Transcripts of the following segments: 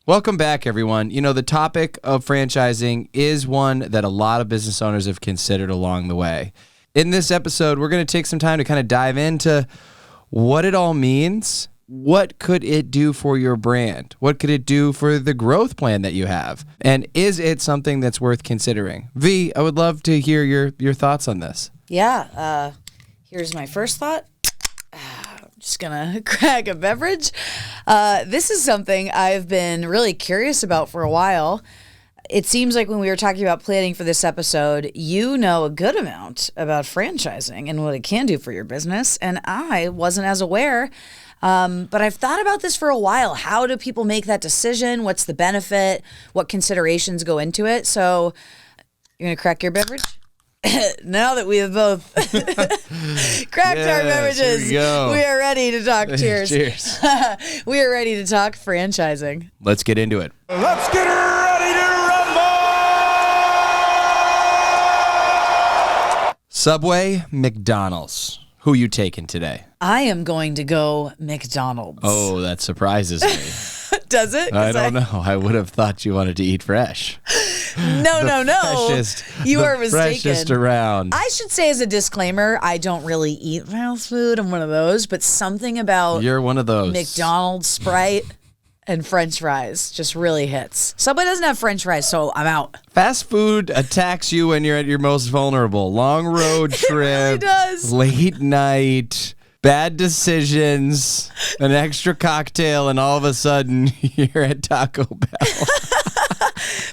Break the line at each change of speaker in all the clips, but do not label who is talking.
Welcome back, everyone. You know, the topic of franchising is one that a lot of business owners have considered along the way. In this episode, we're going to take some time to kind of dive into what it all means. What could it do for your brand? What could it do for the growth plan that you have? And is it something that's worth considering? V, I would love to hear your thoughts on this.
Yeah. Here's my first thought. I'm just going to crack a beverage. This is something I've been really curious about for a while. It seems like when we were talking about planning for this episode, you know a good amount about franchising and what it can do for your business. And I wasn't as aware. But I've thought about this for a while. How do people make that decision? What's the benefit? What considerations go into it? So you're going to crack your beverage? Now that we have both cracked our beverages, we are ready to talk. Cheers.
Cheers.
We are ready to talk franchising.
Let's get into it.
Let's get ready to rumble!
Subway, McDonald's. Who you taking today?
I am going to go McDonald's.
Oh, that surprises me.
Does it?
I don't know. I would have thought you wanted to eat fresh.
No. You are mistaken.
Freshest around.
I should say as a disclaimer, I don't really eat fast food. I'm one of those, but something about
You're one of those.
McDonald's, Sprite, and French fries just really hits. Subway doesn't have French fries, so I'm out.
Fast food attacks you when you're at your most vulnerable. Long road trip.
It really does.
Late night. Bad decisions, an extra cocktail, and all of a sudden you're at Taco Bell.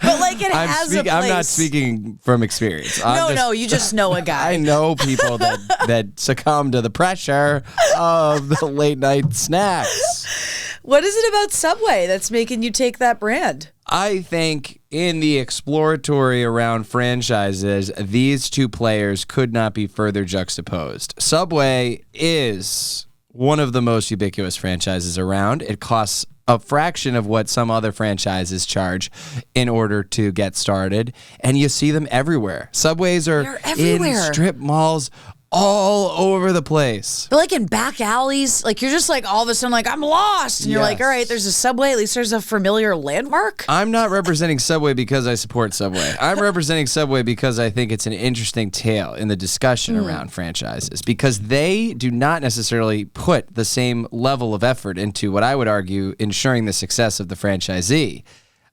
But like it has a place.
I'm not speaking from experience.
No, you just know a guy.
I know people that succumb to the pressure of the late night snacks.
What is it about Subway that's making you take that brand?
I think in the exploratory around franchises, these two players could not be further juxtaposed. Subway is one of the most ubiquitous franchises around. It costs a fraction of what some other franchises charge in order to get started, and you see them everywhere. Subways are in strip malls all over the place.
But like in back alleys, like you're just like all of a sudden like I'm lost. And you're like, all right, there's a Subway. At least there's a familiar landmark.
I'm not representing Subway because I support Subway. I'm representing Subway because I think it's an interesting tale in the discussion around franchises because they do not necessarily put the same level of effort into what I would argue ensuring the success of the franchisee.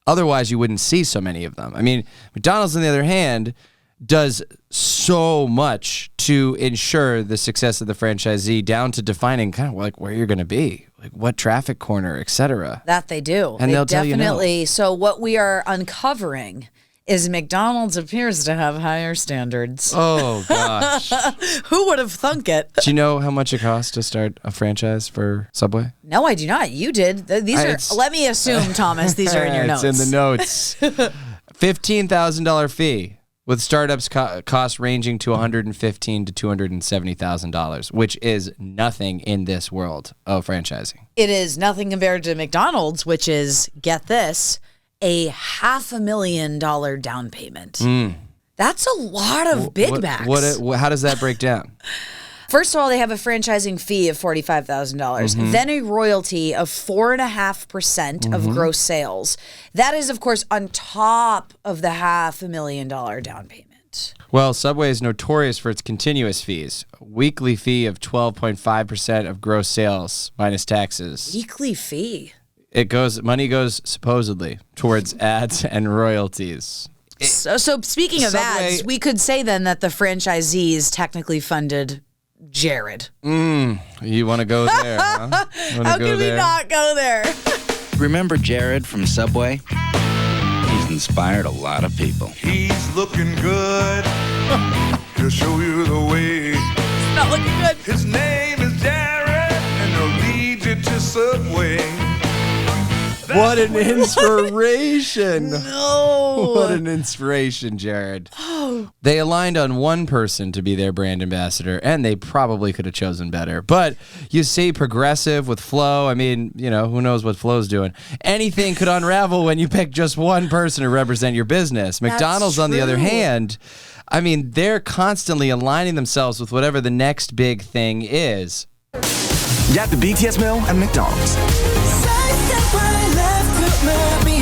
Otherwise, you wouldn't see so many of them. I mean, McDonald's, on the other hand, does so much to ensure the success of the franchisee down to defining kind of like where you're going to be, like what traffic corner, etc.
That they do.
And they'll tell you no.
So what we are uncovering is McDonald's appears to have higher standards.
Oh, gosh.
Who would have thunk it?
Do you know how much it costs to start a franchise for Subway?
No, I do not. You did. These are, let me assume, Thomas, these are in your notes.
It's in the notes. $15,000 fee. With startups costs ranging to $115,000 to $270,000, which is nothing in this world of franchising.
It is nothing compared to McDonald's, which is, get this, a $500,000 down payment. That's a lot of Big Macs.
How does that break down?
First of all, they have a franchising fee of $45,000, then a royalty of 4.5% of gross sales. That is, of course, on top of the $500,000 down payment.
Well, Subway is notorious for its continuous fees. Weekly fee of 12.5% of gross sales minus taxes.
Weekly fee?
Money goes supposedly towards ads and royalties.
So speaking of ads, we could say then that the franchisees technically funded Jared.
You want to go there, huh?
How can we not go there?
Remember Jared from Subway? He's inspired a lot of people.
He's looking good. He'll show you the way.
It's not looking good.
His name is Jared, and he'll lead you to Subway.
What an inspiration.
No.
What an inspiration, Jared. They aligned on one person to be their brand ambassador, and they probably could have chosen better. But you see progressive with Flo. I mean, you know, who knows what Flo's doing. Anything could unravel when you pick just one person to represent your business. McDonald's, on the other hand, I mean, they're constantly aligning themselves with whatever the next big thing is.
Got the BTS meal at McDonald's.
Left to my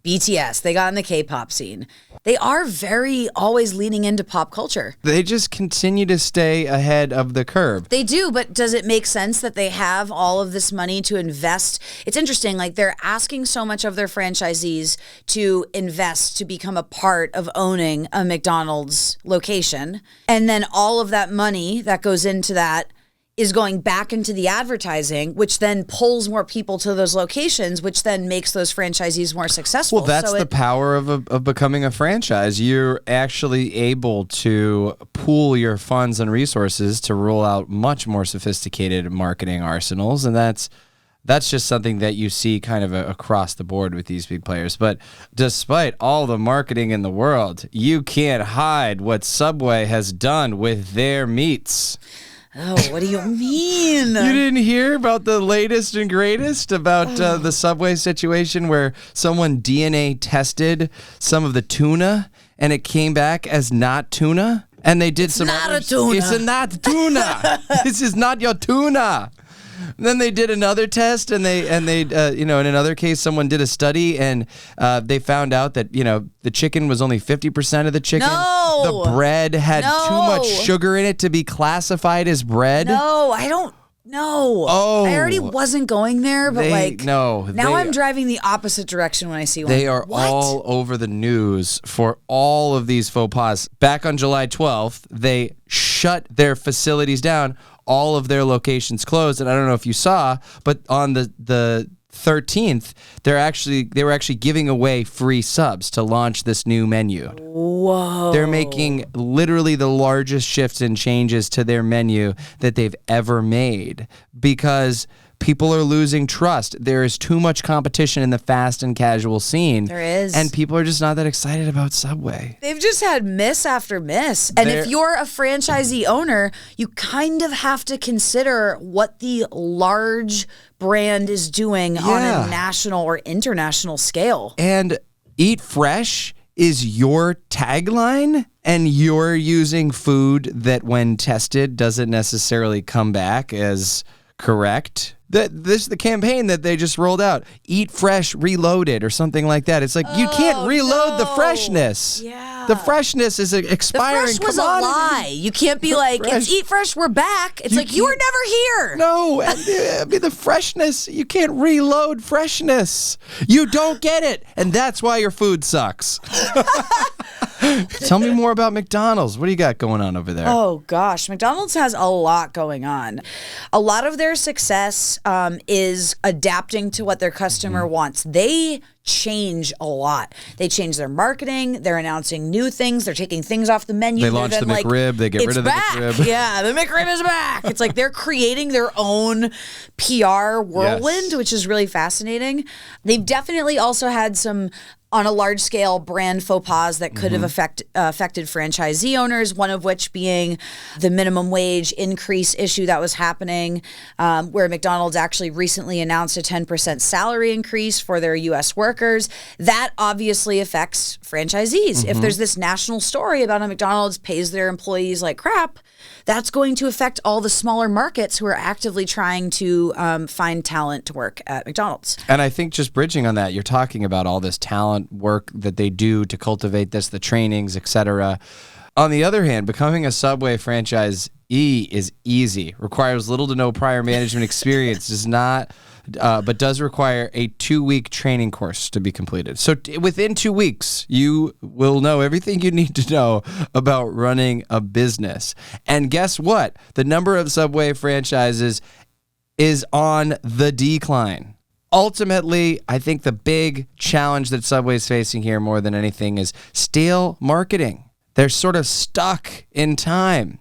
BTS, they got in the K-pop scene. They are very always leaning into pop culture.
They just continue to stay ahead of the curve.
They do, but does it make sense that they have all of this money to invest? It's interesting, like they're asking so much of their franchisees to invest to become a part of owning a McDonald's location. And then all of that money that goes into that is going back into the advertising, which then pulls more people to those locations, which then makes those franchisees more successful.
Well, that's the power of becoming a franchise. You're actually able to pool your funds and resources to roll out much more sophisticated marketing arsenals, and that's just something that you see kind of across the board with these big players. But despite all the marketing in the world, you can't hide what Subway has done with their meats.
Oh, what do you mean?
You didn't hear about the latest and greatest about the Subway situation where someone DNA tested some of the tuna and it came back as not tuna? And they did
not a tuna.
It's not tuna. This is not your tuna. And then they did another test, and they in another case, someone did a study, and they found out that the chicken was only 50% of the chicken.
No.
The bread had too much sugar in it to be classified as bread.
No, I don't. No.
Oh.
I already wasn't going there, but now
they-
I'm driving the opposite direction when I see one.
They are
What?
all over the news for all of these faux pas. Back on July 12th, they shut their facilities down. All of their locations closed, and I don't know if you saw, but on the 13th, they were actually giving away free subs to launch this new menu.
Whoa.
They're making literally the largest shifts and changes to their menu that they've ever made because people are losing trust. There is too much competition in the fast and casual scene.
There is.
And people are just not that excited about Subway.
They've just had miss after miss. And if you're a franchisee owner, you kind of have to consider what the large brand is doing on a national or international scale.
And Eat Fresh is your tagline, and you're using food that when tested doesn't necessarily come back as correct. This is the campaign that they just rolled out. Eat Fresh Reloaded or something like that. It's like you can't reload the freshness.
Yeah.
The freshness is an expiring
The fresh was
commodity.
a lie. You can't be like, it's Eat Fresh, we're back. It's like, you were never here.
No, I mean, the freshness, you can't reload freshness. You don't get it. And that's why your food sucks. Tell me more about McDonald's. What do you got going on over there?
Oh, gosh. McDonald's has a lot going on. A lot of their success is adapting to what their customer wants. They change a lot. They change their marketing. They're announcing new things. They're taking things off the menu.
They launched the McRib. They get rid of the McRib.
Yeah, the McRib is back. It's like they're creating their own PR whirlwind, which is really fascinating. They've definitely also had some on a large scale brand faux pas that could have affected franchisee owners, one of which being the minimum wage increase issue that was happening, where McDonald's actually recently announced a 10% salary increase for their U.S. workers. That obviously affects franchisees. If there's this national story about a McDonald's pays their employees like crap, that's going to affect all the smaller markets who are actively trying to find talent to work at McDonald's.
And I think just bridging on that, you're talking about all this talent work that they do to cultivate this, the trainings, etc. On the other hand, becoming a Subway franchisee is easy, requires little to no prior management experience, but does require a 2-week training course to be completed. So within 2 weeks, you will know everything you need to know about running a business. And guess what? The number of Subway franchises is on the decline. Ultimately, I think the big challenge that Subway is facing here more than anything is stale marketing. They're sort of stuck in time.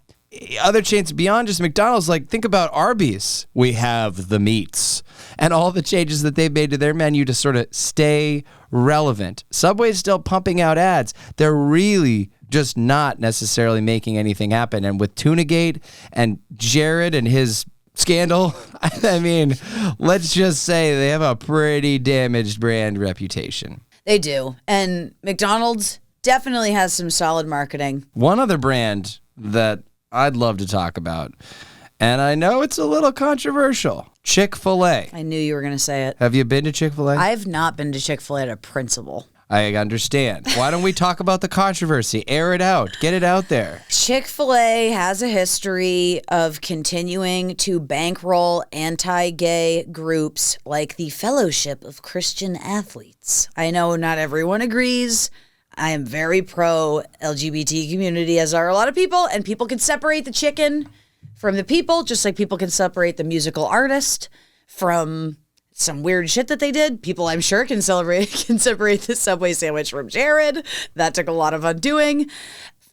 Other chains beyond just McDonald's, like think about Arby's. We have the meats and all the changes that they've made to their menu to sort of stay relevant. Subway's still pumping out ads. They're really just not necessarily making anything happen. And with Tunagate and Jared and his scandal, I mean, let's just say they have a pretty damaged brand reputation.
They do. And McDonald's definitely has some solid marketing.
One other brand that I'd love to talk about, and I know it's a little controversial, Chick-fil-A.
I knew you were going to say it.
Have you been to Chick-fil-A?
I've not been to Chick-fil-A at a principal.
I understand. Why don't we talk about the controversy? Air it out. Get it out there.
Chick-fil-A has a history of continuing to bankroll anti-gay groups like the Fellowship of Christian Athletes. I know not everyone agrees. I am very pro-LGBT community, as are a lot of people, and people can separate the chicken from the people, just like people can separate the musical artist from some weird shit that they did. People, I'm sure, can separate the Subway sandwich from Jared. That took a lot of undoing.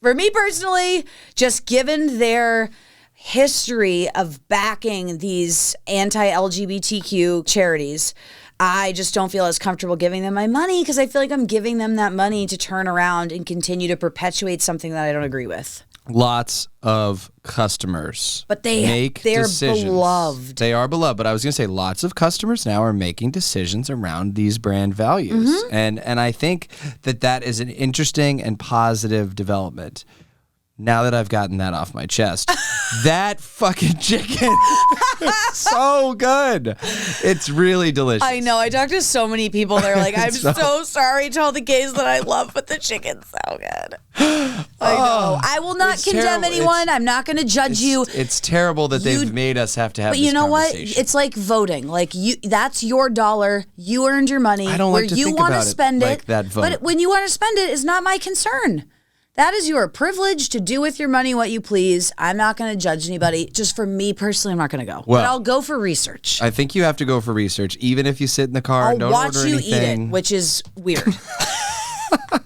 For me personally, just given their history of backing these anti-LGBTQ charities, I just don't feel as comfortable giving them my money because I feel like I'm giving them that money to turn around and continue to perpetuate something that I don't agree with.
Lots of customers.
But they're
decisions.
beloved.
They are beloved. But I was going to say lots of customers now are making decisions around these brand values.
Mm-hmm.
And I think that is an interesting and positive development. Now that I've gotten that off my chest, that fucking chicken is so good. It's really delicious.
I know. I talked to so many people. They're like, I'm so sorry to all the gays that I love, but the chicken's so good. I know. I will not condemn anyone. I'm not going to judge you.
It's terrible that they've made us have to have
But
this
you know what?
conversation.
It's like voting. Like that's your dollar. You earned your money.
I don't
where
like to
you
think
want
about
to
it
spend
like that vote.
But when you want to spend it is not my concern. That is your privilege to do with your money what you please. I'm not going to judge anybody. Just for me personally, I'm not going to go.
Well,
but I'll go for research.
I think you have to go for research, even if you sit in the car and don't
watch
order
you
anything.
eat it, which is weird.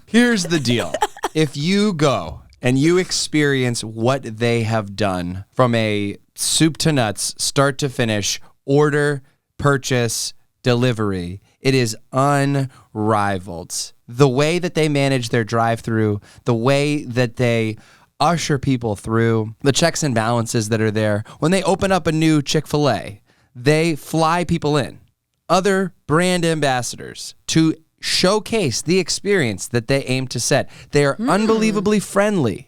Here's the deal. If you go and you experience what they have done from a soup to nuts, start to finish, order, purchase, delivery, it is unrivaled. The way that they manage their drive-through, the way that they usher people through, the checks and balances that are there. When they open up a new Chick-fil-A, they fly people in, other brand ambassadors, to showcase the experience that they aim to set. They are unbelievably friendly,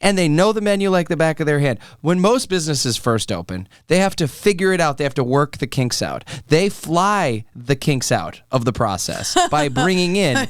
and they know the menu like the back of their hand. When most businesses first open, they have to figure it out. They have to work the kinks out. They fly the kinks out of the process by bringing in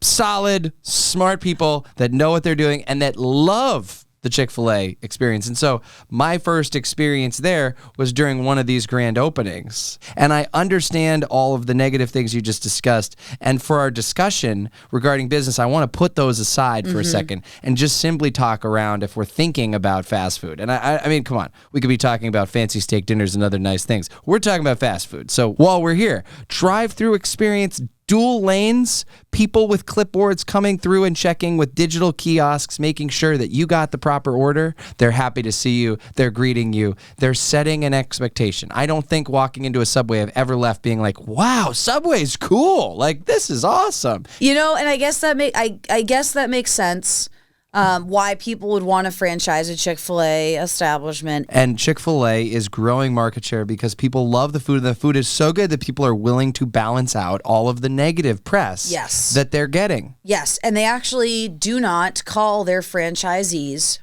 solid, smart people that know what they're doing and that love the Chick-fil-A experience. And so my first experience there was during one of these grand openings. And I understand all of the negative things you just discussed. And for our discussion regarding business, I want to put those aside for a second and just simply talk around if we're thinking about fast food. And I mean, come on, we could be talking about fancy steak dinners and other nice things. We're talking about fast food. So while we're here, drive-through experience, dual lanes, people with clipboards coming through and checking with digital kiosks, making sure that you got the proper order. They're happy to see you. They're greeting you. They're setting an expectation. I don't think walking into a Subway I've ever left being like, wow, Subway's cool. Like, this is awesome.
You know, and I guess that makes sense. Why people would want to franchise a Chick-fil-A establishment.
And Chick-fil-A is growing market share because people love the food, and the food is so good that people are willing to balance out all of the negative press that they're getting.
Yes, and they actually do not call their franchisees,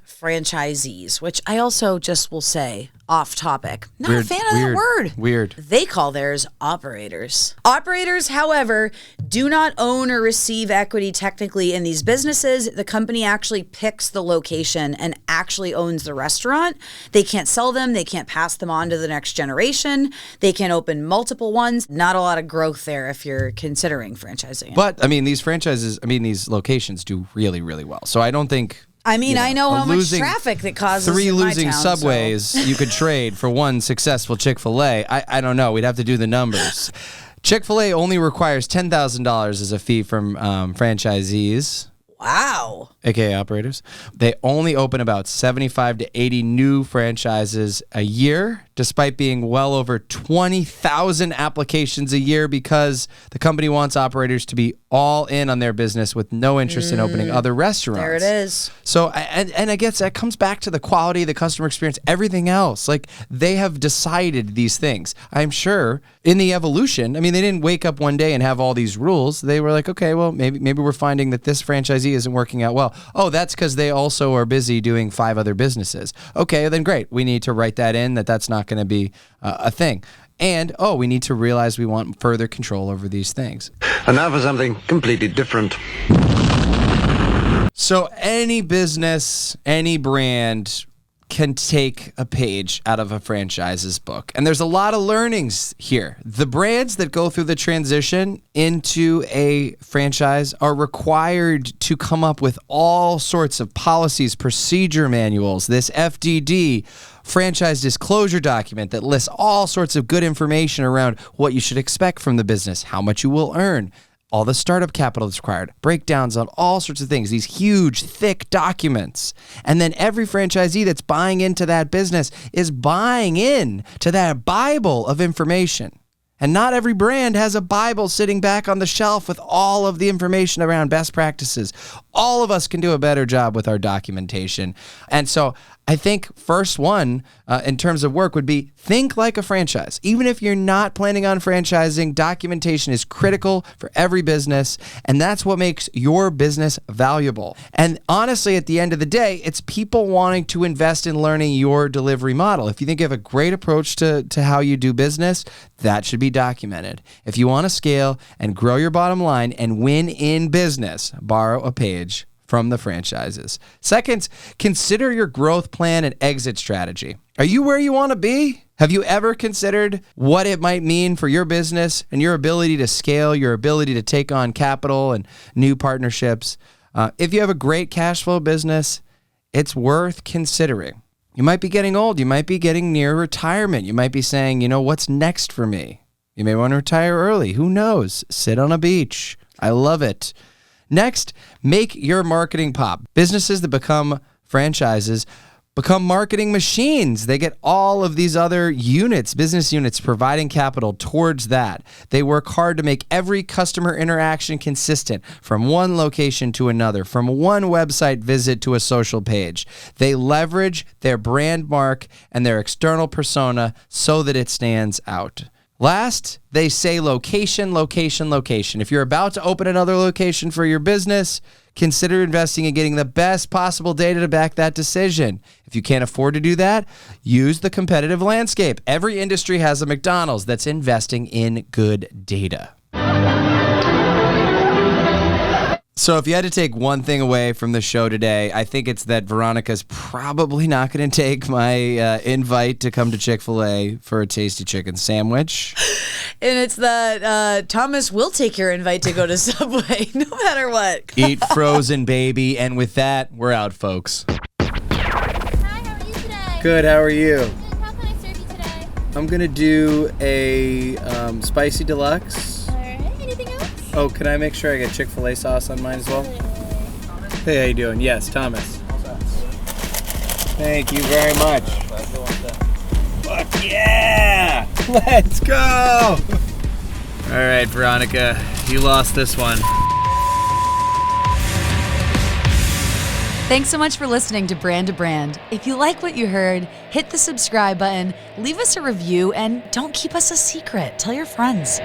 which I also just will say off topic. Not a fan of that word.
Weird.
They call theirs operators. Operators, however, do not own or receive equity technically in these businesses. The company actually picks the location and actually owns the restaurant. They can't sell them. They can't pass them on to the next generation. They can open multiple ones. Not a lot of growth there if you're considering franchising it.
But, I mean, these locations do really, really well. So I don't think...
I know how much traffic that causes
3
in my
losing
town,
Subways you could trade for 1 successful Chick-fil-A. I don't know. We'd have to do the numbers. Chick-fil-A only requires $10,000 as a fee from franchisees.
Wow.
AKA operators. They only open about 75 to 80 new franchises a year, despite being well over 20,000 applications a year because the company wants operators to be all in on their business with no interest in opening other restaurants.
There it is.
So, and I guess that comes back to the quality, the customer experience, everything else. Like, they have decided these things. I'm sure in the evolution, I mean, they didn't wake up one day and have all these rules. They were like, okay, well, maybe we're finding that this franchisee isn't working out well. Oh, that's because they also are busy doing 5 other businesses. Okay, then great. We need to write that in that's not going to be a thing. And, we need to realize we want further control over these things.
And now for something completely different.
So any business, any brand can take a page out of a franchise's book. And there's a lot of learnings here. The brands that go through the transition into a franchise are required to come up with all sorts of policies, procedure manuals, this FDD, franchise disclosure document that lists all sorts of good information around what you should expect from the business, how much you will earn, all the startup capital that's required, breakdowns on all sorts of things, these huge, thick documents. And then every franchisee that's buying into that business is buying in to that Bible of information. And not every brand has a Bible sitting back on the shelf with all of the information around best practices. All of us can do a better job with our documentation. And so I think first one in terms of work would be think like a franchise. Even if you're not planning on franchising, documentation is critical for every business, and that's what makes your business valuable. And honestly, at the end of the day, it's people wanting to invest in learning your delivery model. If you think you have a great approach to how you do business, that should be documented. If you want to scale and grow your bottom line and win in business, borrow a page from the franchises. Second, consider your growth plan and exit strategy. Are you where you want to be? Have you ever considered what it might mean for your business and your ability to scale, your ability to take on capital and new partnerships? If you have a great cash flow business, it's worth considering. You might be getting old. You might be getting near retirement. You might be saying, what's next for me? You may want to retire early. Who knows? Sit on a beach. I love it. Next, make your marketing pop. Businesses that become franchises become marketing machines. They get all of these other business units providing capital towards that. They work hard to make every customer interaction consistent from one location to another, from one website visit to a social page. They leverage their brand mark and their external persona so that it stands out. Last, they say location, location, location. If you're about to open another location for your business, consider investing in getting the best possible data to back that decision. If you can't afford to do that, use the competitive landscape. Every industry has a McDonald's that's investing in good data. So if you had to take one thing away from the show today, I think it's that Veronica's probably not going to take my invite to come to ChickfilA for a tasty chicken sandwich.
And it's that Thomas will take your invite to go to Subway no matter what.
Eat frozen, baby. And with that, we're out, folks.
Hi, how are you today?
Good, how are you?
Good. How can I serve you today?
I'm going to do a spicy deluxe.
All right. Anything else?
Oh, can I make sure I get Chick-fil-A sauce on mine as well? Hey, how you doing? Yes, Thomas. Thank you very much. Fuck yeah! Let's go! All right, Veronica, you lost this one.
Thanks so much for listening to Brand to Brand. If you like what you heard, hit the subscribe button, leave us a review, and don't keep us a secret. Tell your friends.